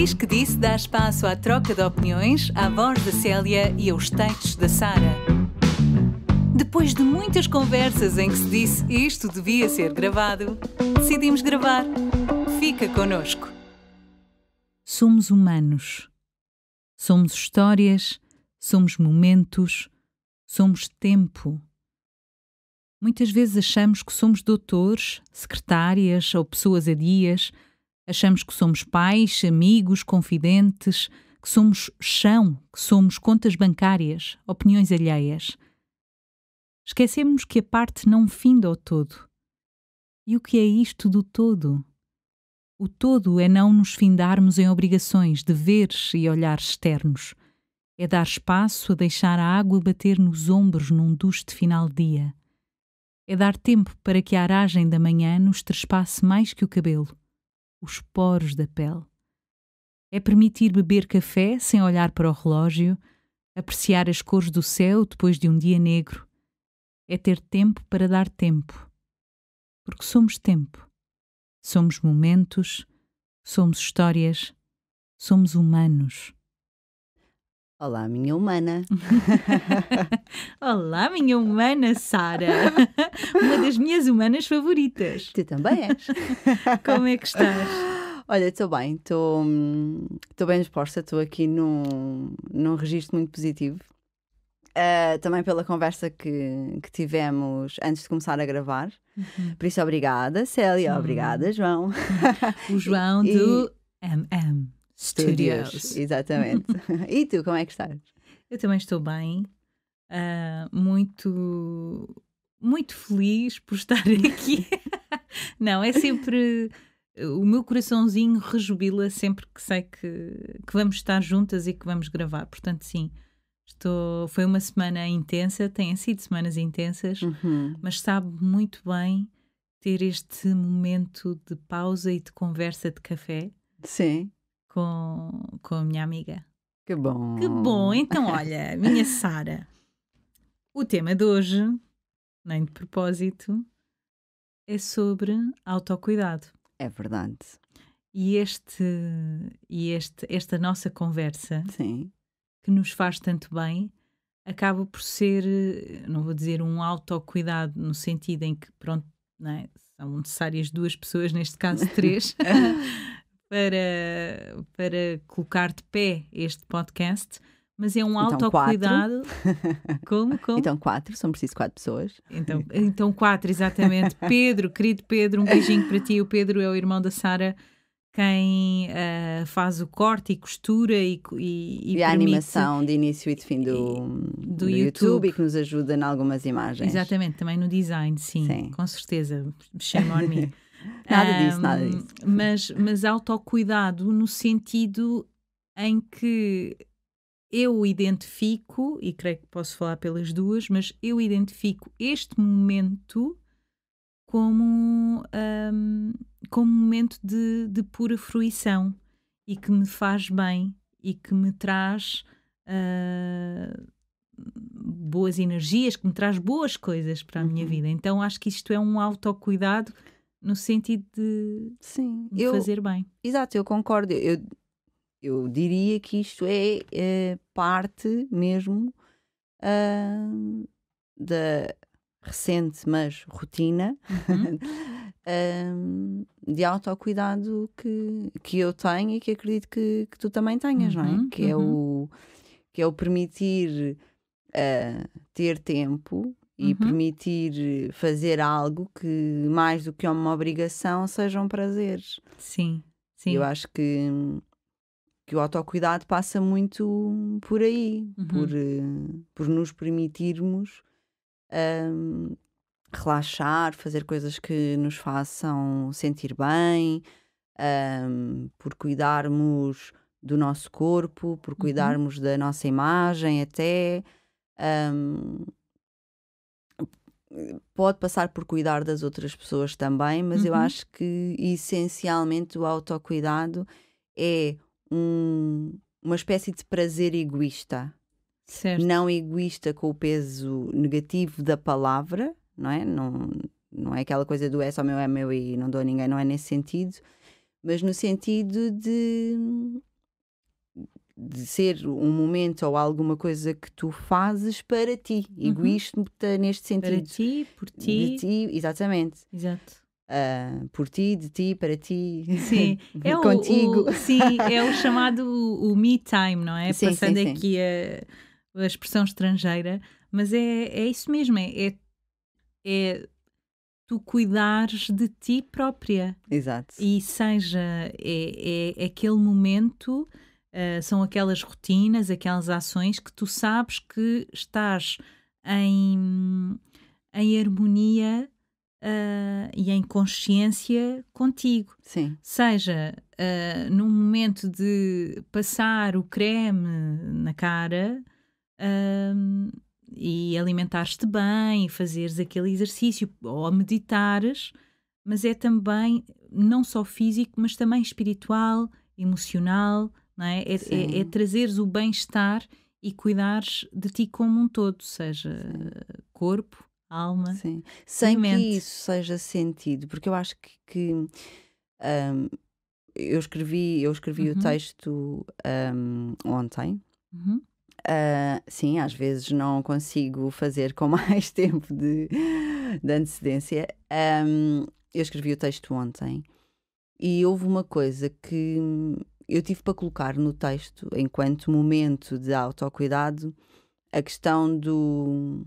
Diz que Disse dá espaço à troca de opiniões, à voz da Célia e aos textos da Sara. Depois de muitas conversas em que se disse isto devia ser gravado, decidimos gravar. Fica connosco. Somos humanos. Somos histórias, somos momentos, somos tempo. Muitas vezes achamos que somos doutores, secretárias ou pessoas a dias. Achamos que somos pais, amigos, confidentes, que somos chão, que somos contas bancárias, opiniões alheias. Esquecemos que a parte não finda ao todo. E o que é isto do todo? O todo é não nos findarmos em obrigações, deveres e olhares externos. É dar espaço a deixar a água bater nos ombros num duche de final de dia. É dar tempo para que a aragem da manhã nos trespasse mais que o cabelo, os poros da pele. É permitir beber café sem olhar para o relógio, apreciar as cores do céu depois de um dia negro. É ter tempo para dar tempo. Porque somos tempo. Somos momentos, somos histórias, somos humanos. Olá, minha humana. Olá, minha humana Sara. Uma das minhas humanas favoritas. Tu também és. Como é que estás? Olha, estou bem, estou bem disposta, estou aqui num registro muito positivo. Também pela conversa que tivemos antes de começar a gravar. Por isso, obrigada, Célia. Obrigada, João. O João do MM Studios. Exatamente. E tu, como é que estás? Eu também estou bem. Muito, muito feliz por estar aqui. Não, é sempre... O meu coraçãozinho rejubila sempre que sei que vamos estar juntas e que vamos gravar. Portanto, sim, foi uma semana intensa, têm sido semanas intensas, mas sabe muito bem ter este momento de pausa e de conversa de café. Sim. Com a minha amiga. Que bom! Que bom! Então, olha, minha Sara, o tema de hoje, nem de propósito, é sobre autocuidado. É verdade. E esta nossa conversa, sim, que nos faz tanto bem, acaba por ser, não vou dizer um autocuidado no sentido em que, pronto, não é? São necessárias 2 pessoas, neste caso 3, para colocar de pé este podcast, mas é um autocuidado. Como? Então 4, são preciso 4 pessoas. Então 4, exatamente. Pedro, querido Pedro, um beijinho para ti. O Pedro é o irmão da Sara, quem faz o corte e costura e a animação de início e de fim do YouTube e que nos ajuda em algumas imagens. Exatamente, também no design, sim. Com certeza. Shame on me. Nada disso. Mas autocuidado no sentido em que eu identifico, e creio que posso falar pelas duas, mas eu identifico este momento como um momento de pura fruição e que me faz bem e que me traz boas energias, que me traz boas coisas para a minha vida. Então acho que isto é um autocuidado no sentido de fazer bem. Exato, eu concordo. Eu diria que isto é parte mesmo da recente, mas rotina de autocuidado que eu tenho e que acredito que tu também tenhas, não é? Que é o permitir ter tempo e permitir fazer algo que, mais do que uma obrigação, sejam prazeres. Sim. Eu acho que o autocuidado passa muito por aí, por nos permitirmos relaxar, fazer coisas que nos façam sentir bem, por cuidarmos do nosso corpo, por cuidarmos da nossa imagem até... pode passar por cuidar das outras pessoas também, mas eu acho que essencialmente o autocuidado é uma espécie de prazer egoísta. Certo. Não egoísta com o peso negativo da palavra, não é? Não é aquela coisa do é meu e não dou a ninguém, não é nesse sentido, mas no sentido de de ser um momento ou alguma coisa que tu fazes para ti. Egoísta neste sentido. Para ti, por ti. De ti, exatamente. Exato. Por ti, de ti, para ti. Sim, é contigo. Sim, é o chamado o me time, não é? Sim, Passando sim, aqui a expressão estrangeira, mas é isso mesmo, é tu cuidares de ti própria. Exato. E seja, é aquele momento, são aquelas rotinas, aquelas ações que tu sabes que estás em harmonia e em consciência contigo. Sim. Seja num momento de passar o creme na cara e alimentares-te bem, fazeres aquele exercício ou meditares, mas é também não só físico, mas também espiritual, emocional, não é? É trazeres o bem-estar e cuidares de ti como um todo, seja corpo, alma. Sim. Sem mente. que isso seja sentido, porque eu acho que eu escrevi o texto ontem. Sim, às vezes não consigo fazer com mais tempo de antecedência. Eu escrevi o texto ontem e houve uma coisa que eu tive para colocar no texto, enquanto momento de autocuidado, a questão do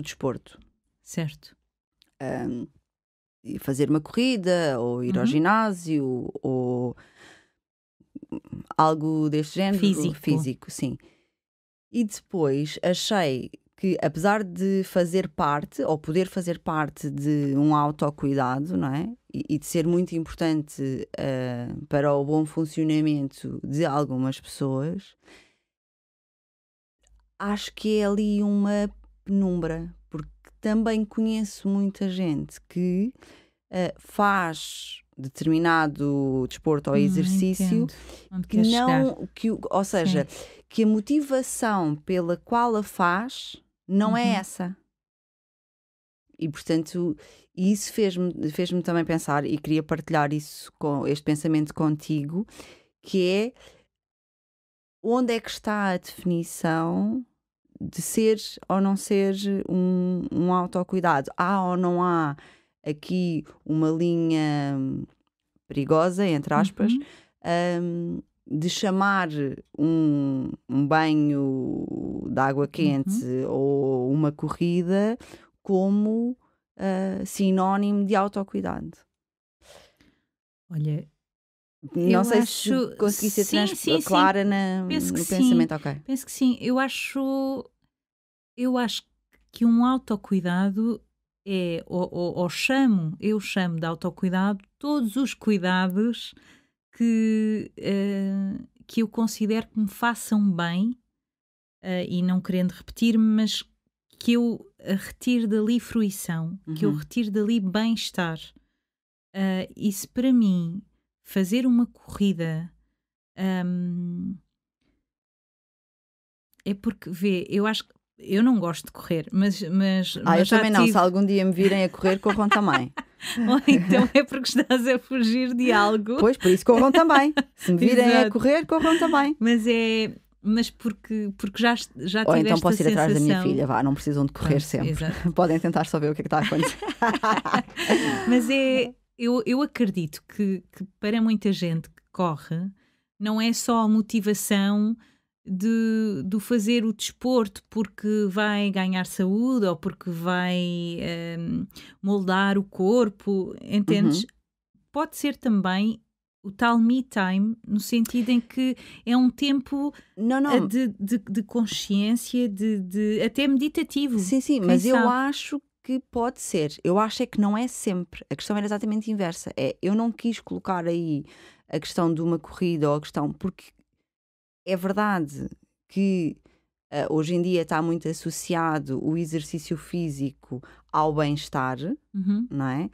desporto. Certo. Fazer uma corrida, ou ir ao ginásio, ou algo deste género. Físico, sim. E depois achei que, apesar de fazer parte, ou poder fazer parte de um autocuidado, não é? E de ser muito importante para o bom funcionamento de algumas pessoas, acho que é ali uma penumbra, porque também conheço muita gente que faz determinado desporto ou exercício que não, ou seja, que a motivação pela qual a faz não é essa. E portanto, isso fez-me também pensar, e queria partilhar este pensamento contigo, que é: onde é que está a definição de ser ou não ser um autocuidado? Há ou não há aqui uma linha perigosa, entre aspas, de chamar um banho de água quente ou uma corrida como sinónimo de autocuidado? Olha, não sei se consegui ser clara no pensamento. Ok. Penso que sim. Eu acho que um autocuidado é, eu chamo de autocuidado todos os cuidados que eu considero que me façam bem, e não querendo repetir, mas que eu retire dali fruição, que eu retire dali bem-estar. E se para mim fazer uma corrida é porque, eu acho que eu não gosto de correr, mas eu também não. Se algum dia me virem a correr, corram também. Ou então é porque estás a fugir de algo. Pois, por isso corram também. Se me virem a correr, corram também. Mas porque já tive Ou então posso ir atrás da minha sensação. filha, não precisam de correr sempre. Exato. Podem tentar só ver o que é que está a acontecer. Mas eu acredito que para muita gente que corre, não é só a motivação de fazer o desporto porque vai ganhar saúde ou porque vai moldar o corpo, entendes? Pode ser também o tal me time, no sentido em que é um tempo de consciência, de até meditativo. Sim, mas eu acho que pode ser. Eu acho é que não é sempre. A questão era exatamente inversa. Eu não quis colocar aí a questão de uma corrida ou a questão, porque é verdade que hoje em dia está muito associado o exercício físico ao bem-estar, não é?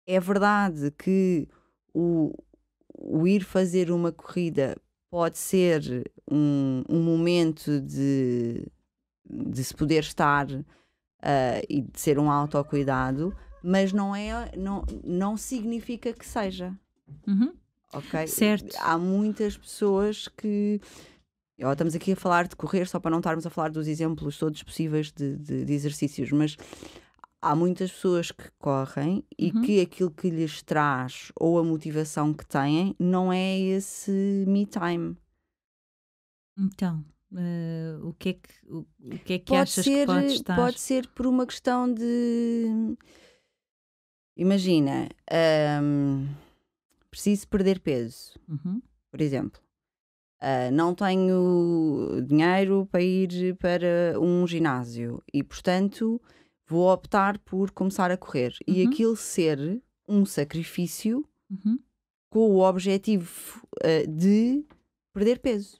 É verdade que o ir fazer uma corrida pode ser um momento de se poder estar e de ser um autocuidado, mas não significa que seja. ok? Certo. Há muitas pessoas que... estamos aqui a falar de correr, só para não estarmos a falar dos exemplos todos possíveis de exercícios, mas há muitas pessoas que correm e que aquilo que lhes traz ou a motivação que têm não é esse me time. Então, o que é que achas que pode estar? Pode ser por uma questão de... Imagina, preciso perder peso, por exemplo. Não tenho dinheiro para ir para um ginásio e, portanto, vou optar por começar a correr. E aquilo ser um sacrifício com o objetivo de perder peso.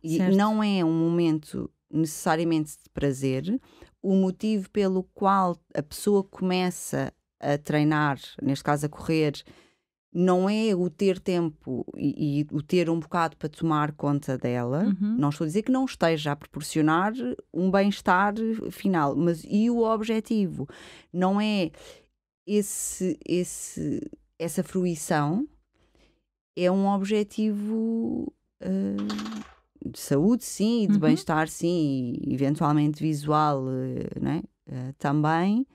E Certo. não é um momento necessariamente de prazer. O motivo pelo qual a pessoa começa a treinar, neste caso a correr, não é o ter tempo e o ter um bocado para tomar conta dela. Não estou a dizer que não esteja a proporcionar um bem-estar final, mas e o objetivo? Não é essa fruição, é um objetivo de saúde, sim, e de bem-estar, sim, e eventualmente visual, né? Também.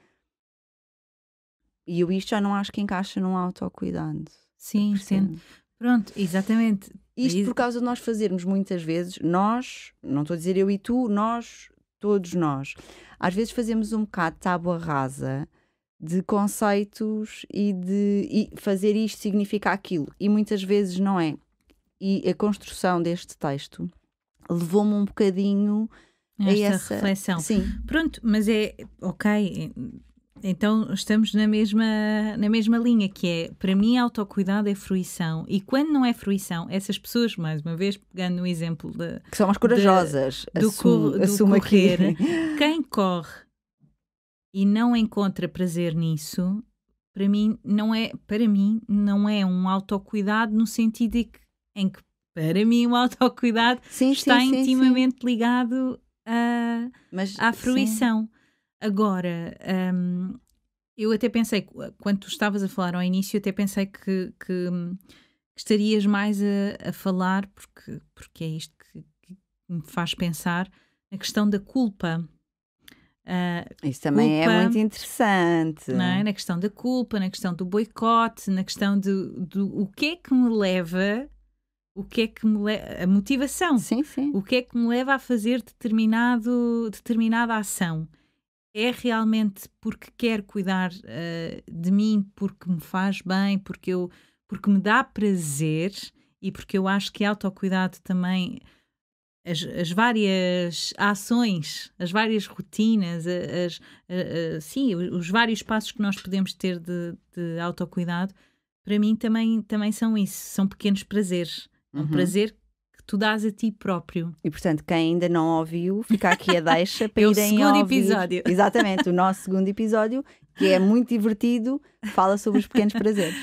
E eu isto já não acho que encaixa num autocuidado. Sim, sim. Pronto, exatamente. Isto por causa de nós fazermos muitas vezes, nós, não estou a dizer eu e tu, nós, todos nós, às vezes fazemos um bocado de tábua rasa de conceitos e fazer isto significa aquilo. E muitas vezes não é. E a construção deste texto levou-me um bocadinho a essa reflexão. Sim. Pronto, mas é ok. Então estamos na mesma linha, que é, para mim, autocuidado é fruição. E quando não é fruição, essas pessoas, mais uma vez, pegando no exemplo que são as corajosas, do correr, quem corre e não encontra prazer nisso, para mim não é um autocuidado no sentido em que para mim o autocuidado está intimamente ligado à fruição. Sim. Agora, eu até pensei, quando tu estavas a falar ao início, até pensei que estarias mais a falar, porque é isto que me faz pensar, na questão da culpa. Isso também é muito interessante. Não é? Na questão da culpa, na questão do boicote, na questão do o que é que me leva... a motivação. Sim, sim. O que é que me leva a fazer determinada ação? É realmente porque quero cuidar de mim, porque me faz bem, porque me dá prazer e porque eu acho que autocuidado também, as várias ações, as várias rotinas, sim, os vários passos que nós podemos ter de autocuidado, para mim também são isso, são pequenos prazeres. É um prazer que tu dás a ti próprio. E portanto, quem ainda não ouviu, fica aqui a deixa para irem ouvir. O segundo episódio. Exatamente, o nosso segundo episódio, que é muito divertido, fala sobre os pequenos prazeres.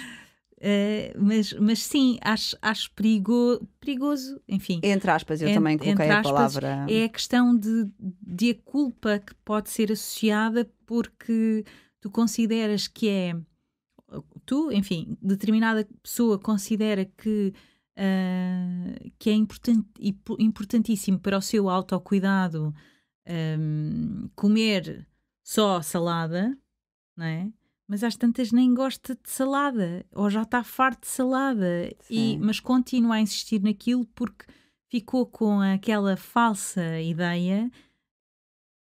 Mas sim, acho perigoso, enfim. Entre aspas, eu também coloquei a palavra. É a questão de a culpa que pode ser associada porque tu consideras que é... enfim, determinada pessoa considera que é importantíssimo para o seu autocuidado comer só salada, não é? Mas às tantas nem gosta de salada ou já está farto de salada, mas continua a insistir naquilo porque ficou com aquela falsa ideia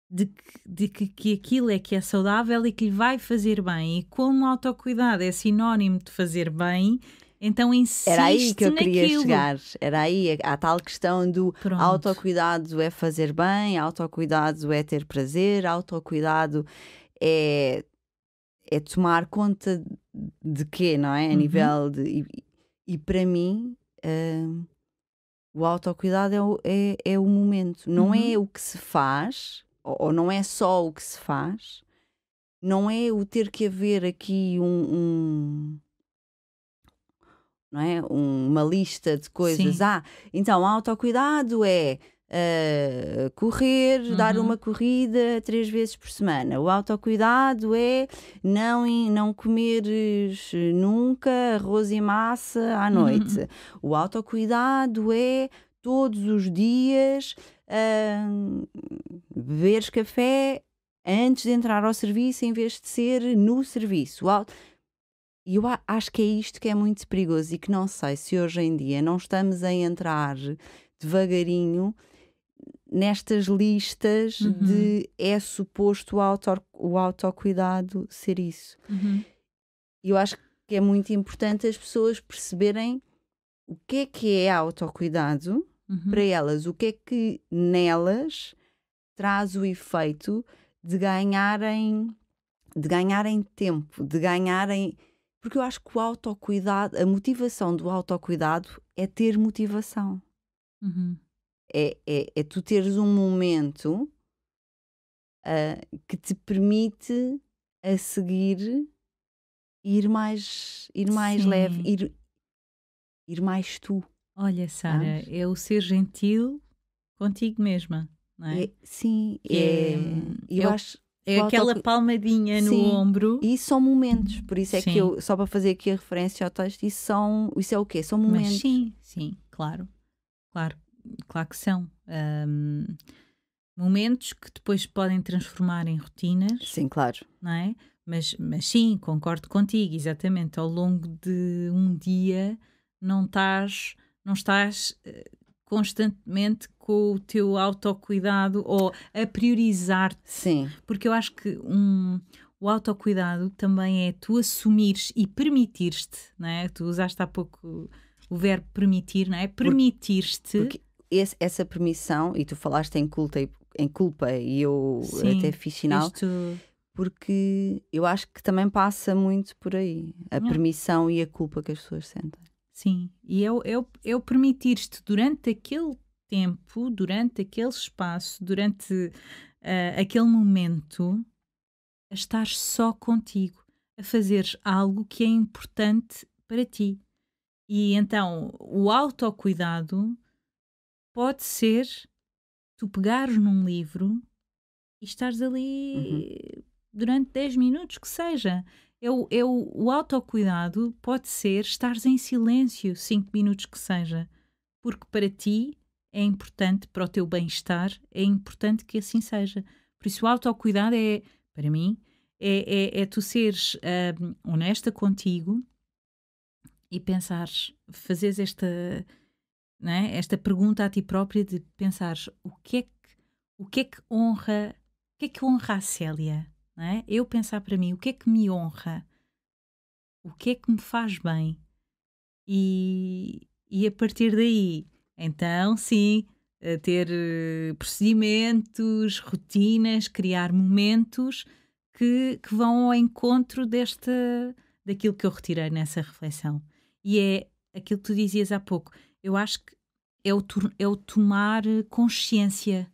de que aquilo é que é saudável e que lhe vai fazer bem, e como o autocuidado é sinónimo de fazer bem, então insiste naquilo. Era aí que eu queria chegar, era aí a tal questão do autocuidado é fazer bem, autocuidado é ter prazer, autocuidado é tomar conta de quê, não é? A nível de... E para mim, o autocuidado é o momento, não é o que se faz, ou não é só o que se faz, não é o ter que haver aqui não é? Uma lista de coisas. Sim. Então autocuidado é correr, dar uma corrida 3 vezes por semana. O autocuidado é não comeres nunca arroz e massa à noite. O autocuidado é todos os dias beberes café antes de entrar ao serviço em vez de ser no serviço. E eu acho que é isto que é muito perigoso e que não sei se hoje em dia não estamos a entrar devagarinho nestas listas de é suposto o autocuidado ser isso. E eu acho que é muito importante as pessoas perceberem o que é autocuidado para elas, o que é que nelas traz o efeito de ganharem tempo, de ganharem... Porque eu acho que o autocuidado, a motivação do autocuidado é ter motivação. É tu teres um momento que te permite a seguir ir mais leve, ir mais tu. Olha, Sara, é o ser gentil contigo mesma, não é? Sim, eu acho... É aquela palmadinha no ombro. E isso são momentos, por isso é que eu, só para fazer aqui a referência ao texto, isso é o quê? São momentos. Mas sim, claro que são. Momentos que depois podem transformar em rotinas. Sim, claro. Não é? Mas sim, concordo contigo, exatamente. Ao longo de um dia não estás constantemente com o teu autocuidado ou a priorizar-te. Sim. Porque eu acho que o autocuidado também é tu assumires e permitires-te, não é? Tu usaste há pouco o verbo permitir, não é? Permitir-te. Porque essa permissão, e tu falaste em culpa e eu até fiz sinal, porque eu acho que também passa muito por aí, a permissão e a culpa que as pessoas sentem. Sim, e é o permitir-te durante aquele tempo, durante aquele espaço, durante aquele momento, a estar só contigo, a fazeres algo que é importante para ti. E então o autocuidado pode ser tu pegares num livro e estares ali durante 10 minutos, que seja. O autocuidado pode ser estares em silêncio 5 minutos que seja, porque para ti é importante, para o teu bem-estar, é importante que assim seja. Por isso o autocuidado para mim, é tu seres honesta contigo e pensares, fazeres esta pergunta a ti própria de pensares o que é que honra a Célia? Não é? Eu pensar para mim, o que é que me honra? O que é que me faz bem? E a partir daí, então sim, ter procedimentos, rotinas, criar momentos que vão ao encontro daquilo que eu retirei nessa reflexão. E é aquilo que tu dizias há pouco. Eu acho que é o tomar consciência.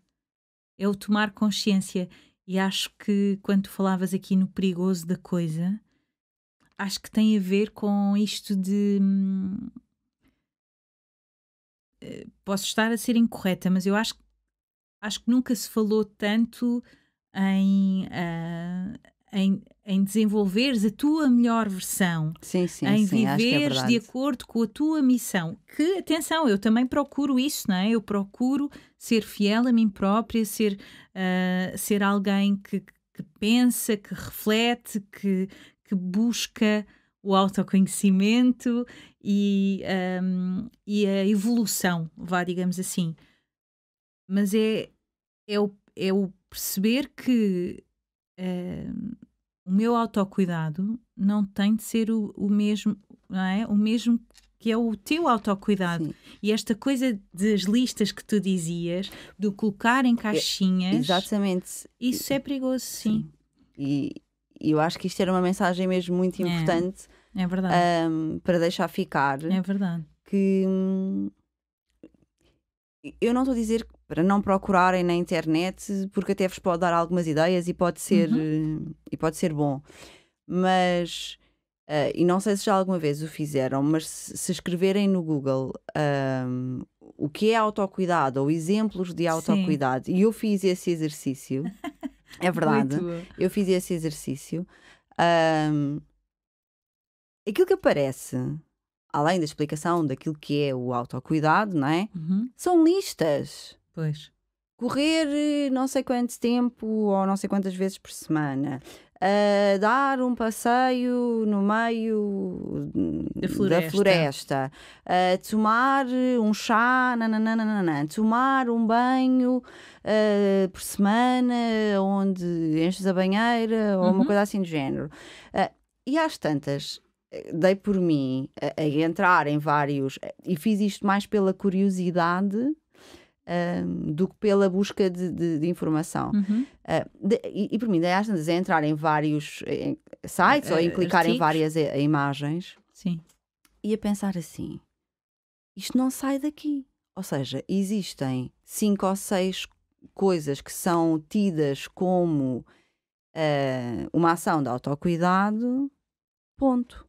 É o tomar consciência. E acho que quando tu falavas aqui no perigoso da coisa, acho que tem a ver com isto de... posso estar a ser incorreta, mas eu acho que nunca se falou tanto em desenvolveres a tua melhor versão. Sim, em viveres acho que é de acordo com a tua missão. Que, atenção, eu também procuro isso, não é? Eu procuro ser fiel a mim própria, ser alguém que pensa, que reflete, que busca o autoconhecimento e a evolução, digamos assim. Mas é o perceber que o meu autocuidado não tem de ser o mesmo, não é? O mesmo que é o teu autocuidado. Sim. E esta coisa das listas que tu dizias, de colocar em caixinhas... Exatamente. Isso é perigoso, sim. E eu acho que isto era uma mensagem mesmo muito importante. É verdade. Para deixar ficar. É verdade. Que eu não estou a dizer para não procurarem na internet, porque até vos pode dar algumas ideias e pode ser bom. Mas e não sei se já alguma vez o fizeram, mas se escreverem no Google o que é autocuidado ou exemplos de autocuidado, e eu fiz esse exercício, é verdade, eu fiz esse exercício, aquilo que aparece, além da explicação daquilo que é o autocuidado, não é? São listas. Pois. Correr não sei quanto tempo ou não sei quantas vezes por semana. Dar um passeio no meio da floresta. Tomar um chá, tomar um banho por semana, onde enches a banheira ou uma coisa assim do género. E às tantas, dei por mim a entrar em vários, e fiz isto mais pela curiosidade do que pela busca de informação. E por mim, daí às tantas, é entrar em vários sites ou em clicar em várias imagens. Sim. E a pensar assim, isto não sai daqui. Ou seja, existem 5 ou 6 coisas que são tidas como uma ação de autocuidado, ponto.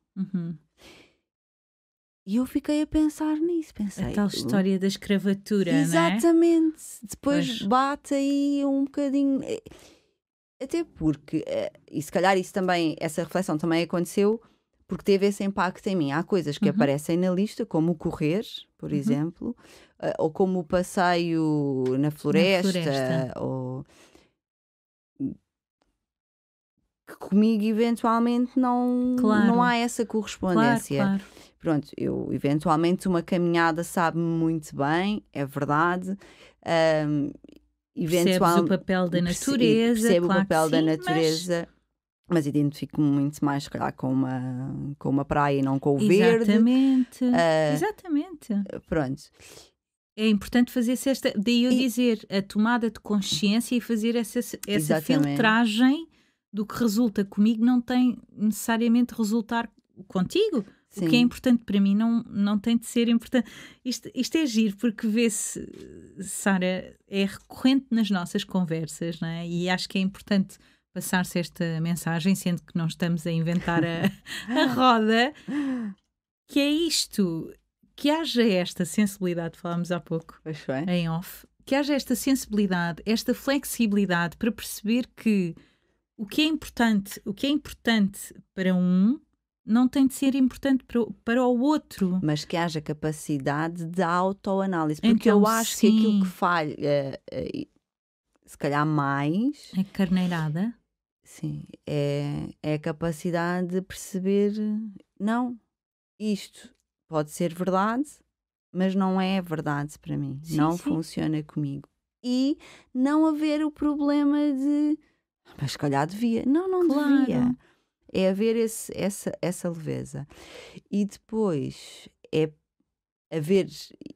E eu fiquei a pensar nisso, pensei... A tal história da escravatura, exatamente, não é? Depois bate aí um bocadinho... Até porque, e se calhar isso também, essa reflexão também aconteceu porque teve esse impacto em mim. Há coisas que aparecem na lista, como o correr, por exemplo, ou como o passeio na floresta. Ou... que comigo eventualmente não há essa correspondência. Claro. Pronto, eu eventualmente uma caminhada sabe-me muito bem, é verdade. Percebes o papel da natureza. Percebo claro o papel da sim, natureza, mas identifico-me muito mais, se calhar, com uma praia e não com o verde. Exatamente. Pronto. É importante fazer-se esta... Daí eu dizer, a tomada de consciência e fazer essa filtragem do que resulta comigo não tem necessariamente resultar contigo. Sim. O que é importante para mim não tem de ser importante. Isto é giro, porque vê-se, Sara, é recorrente nas nossas conversas, não é? E acho que é importante passar-se esta mensagem, sendo que não estamos a inventar a roda, que é isto, que haja esta sensibilidade, falámos há pouco, em off, que haja esta sensibilidade, esta flexibilidade para perceber que o que é importante para um não tem de ser importante para o outro. Mas que haja capacidade de autoanálise. Porque então, eu acho que aquilo que falha, se calhar mais... É carneirada? Sim. É a capacidade de perceber... Não, isto pode ser verdade, mas não é verdade para mim. Não funciona comigo. E não haver o problema de... Mas se calhar devia. Não devia. É haver essa leveza. E depois é haver,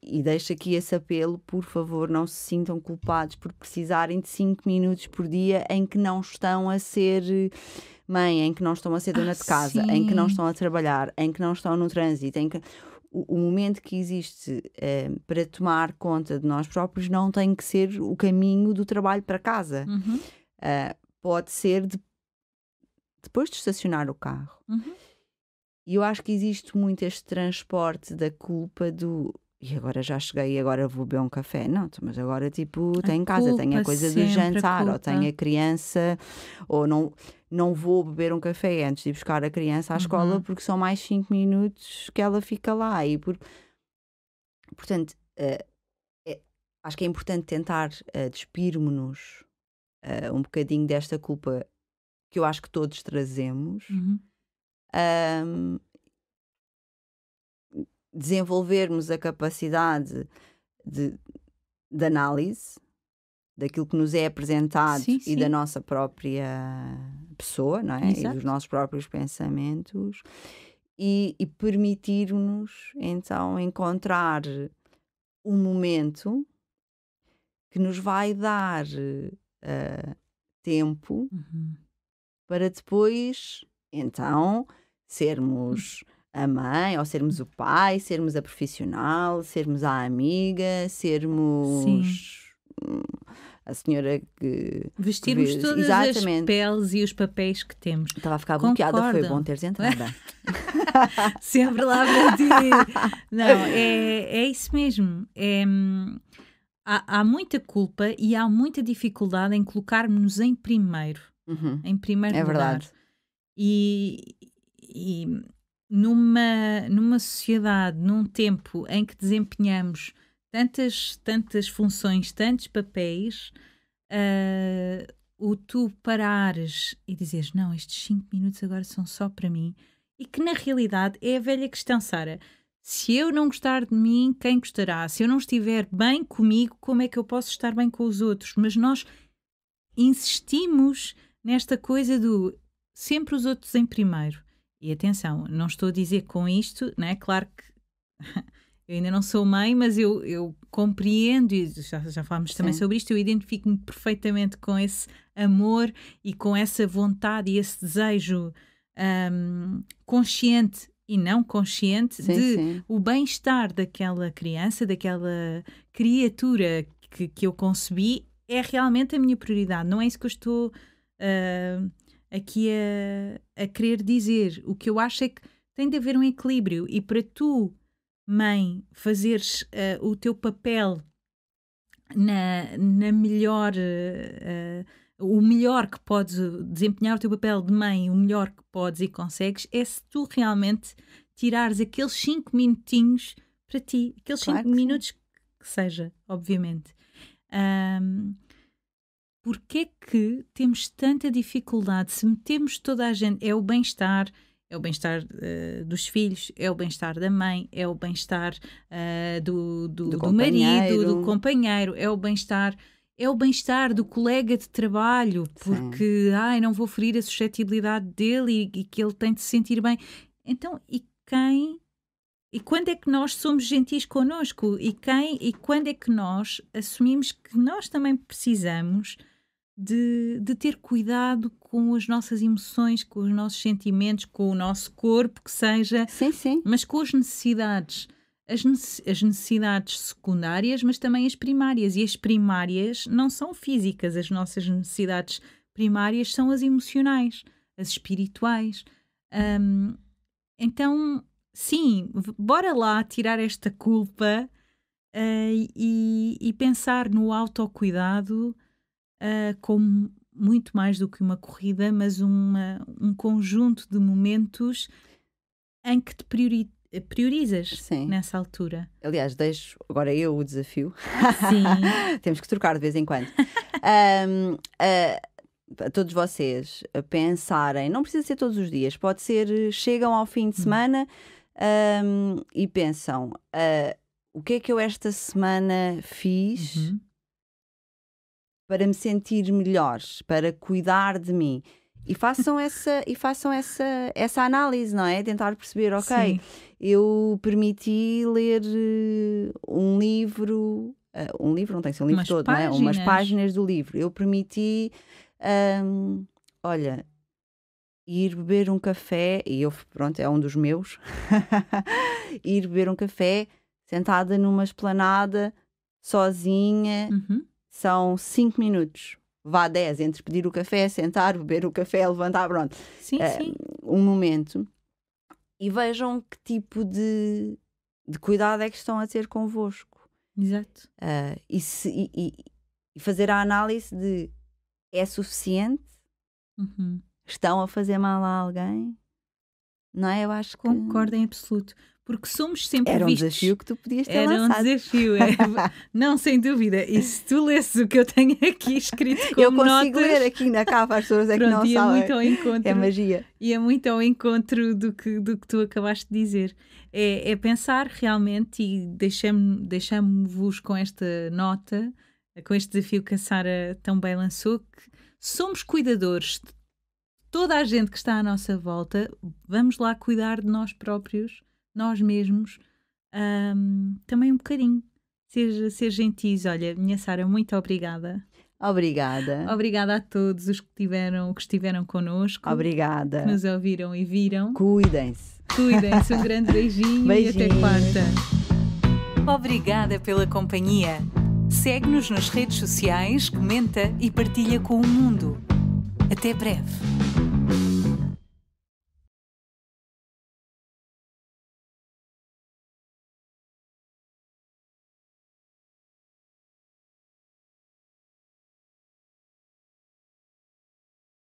e deixo aqui esse apelo, por favor, não se sintam culpados por precisarem de 5 minutos por dia em que não estão a ser mãe, em que não estão a ser dona de casa, em que não estão a trabalhar, em que não estão no trânsito, em que o momento que existe para tomar conta de nós próprios não tem que ser o caminho do trabalho para casa. Pode ser depois de estacionar o carro. E eu acho que existe muito este transporte da culpa do... E agora já cheguei, agora vou beber um café. Não, mas agora tipo, tenho em casa, tenho a coisa do jantar, ou tenho a criança, ou não vou beber um café antes de ir buscar a criança à escola porque são mais 5 minutos que ela fica lá. E portanto, acho que é importante tentar despirmos-nos um bocadinho desta culpa que eu acho que todos trazemos, desenvolvermos a capacidade de análise daquilo que nos é apresentado e da nossa própria pessoa, não é? E dos nossos próprios pensamentos, e permitir-nos então encontrar um momento que nos vai dar tempo para depois, então, sermos a mãe, ou sermos o pai, sermos a profissional, sermos a amiga, sermos a senhora que... Vestirmos que todas as peles e os papéis que temos. Estava a ficar bloqueada, foi bom teres entrado. Sempre lá para ti. Não, é isso mesmo. Há muita culpa e há muita dificuldade em colocarmos-nos em primeiro. Em primeiro lugar. Verdade. E numa sociedade, num tempo em que desempenhamos tantas funções, tantos papéis, o tu parares e dizeres, não, estes 5 minutos agora são só para mim, e que na realidade é a velha questão, Sara. Se eu não gostar de mim, quem gostará? Se eu não estiver bem comigo, como é que eu posso estar bem com os outros? Mas nós insistimos nesta coisa do sempre os outros em primeiro. E atenção, não estou a dizer com isto, não é? Claro que eu ainda não sou mãe, mas eu compreendo, e já falámos também sobre isto, eu identifico-me perfeitamente com esse amor e com essa vontade e esse desejo consciente e não consciente de o bem-estar daquela criança, daquela criatura que eu concebi, é realmente a minha prioridade. Não é isso que eu estou aqui a querer dizer. O que eu acho é que tem de haver um equilíbrio, e para tu, mãe, fazeres o teu papel na melhor, o melhor que podes desempenhar o teu papel de mãe, o melhor que podes e consegues, é se tu realmente tirares aqueles 5 minutinhos para ti, aqueles 5 minutos que seja, obviamente. Porque é que temos tanta dificuldade se metemos toda a gente? É o bem-estar dos filhos, é o bem-estar da mãe, é o bem-estar do marido, do companheiro, é o bem-estar do colega de trabalho, porque não vou ferir a suscetibilidade dele e que ele tem de se sentir bem. Então, e quando é que nós somos gentis connosco? E quando é que nós assumimos que nós também precisamos de ter cuidado com as nossas emoções, com os nossos sentimentos, com o nosso corpo, que seja, mas com as necessidades. As necessidades secundárias, mas também as primárias. E as primárias não são físicas. As nossas necessidades primárias são as emocionais, as espirituais. Então, sim, bora lá tirar esta culpa e pensar no autocuidado como muito mais do que uma corrida, mas um conjunto de momentos em que te priorizas nessa altura. Aliás, deixo agora eu o desafio. Sim. Temos que trocar de vez em quando. A todos vocês a pensarem, não precisa ser todos os dias, pode ser, chegam ao fim de semana e pensam, o que é que eu esta semana fiz para me sentir melhor, para cuidar de mim? E façam essa análise, não é? Tentar perceber, ok, eu permiti ler um livro não tem que ser um livro todo, não é? Umas páginas do livro. Eu permiti, olha, ir beber um café, e eu, pronto, é um dos meus, ir beber um café sentada numa esplanada, sozinha, são 5 minutos. Vá 10, entre pedir o café, sentar, beber o café, levantar, pronto. Um momento. E vejam que tipo de cuidado é que estão a ter convosco. Exato. E fazer a análise de, é suficiente? Estão a fazer mal a alguém? Não é? Eu acho que... Concordo em absoluto. Porque somos sempre vistos... Era um desafio que tu podias ter lançado. Era um desafio, não, sem dúvida. E se tu lesses o que eu tenho aqui escrito como notas... Eu consigo ler aqui na capa, as pessoas é que não sabem. Muito ao encontro, é magia. E é muito ao encontro do que tu acabaste de dizer. É pensar realmente, e deixamo-vos com esta nota, com este desafio que a Sara tão bem lançou, que somos cuidadores de toda a gente que está à nossa volta. Vamos lá cuidar de nós próprios, nós mesmos, também um bocadinho. Ser gentis. Olha, minha Sara, muito obrigada. Obrigada. Obrigada a todos os que estiveram connosco. Obrigada. Que nos ouviram e viram. Cuidem-se. Um grande beijinho e até quarta. Obrigada pela companhia. Segue-nos nas redes sociais, comenta e partilha com o mundo. Até breve.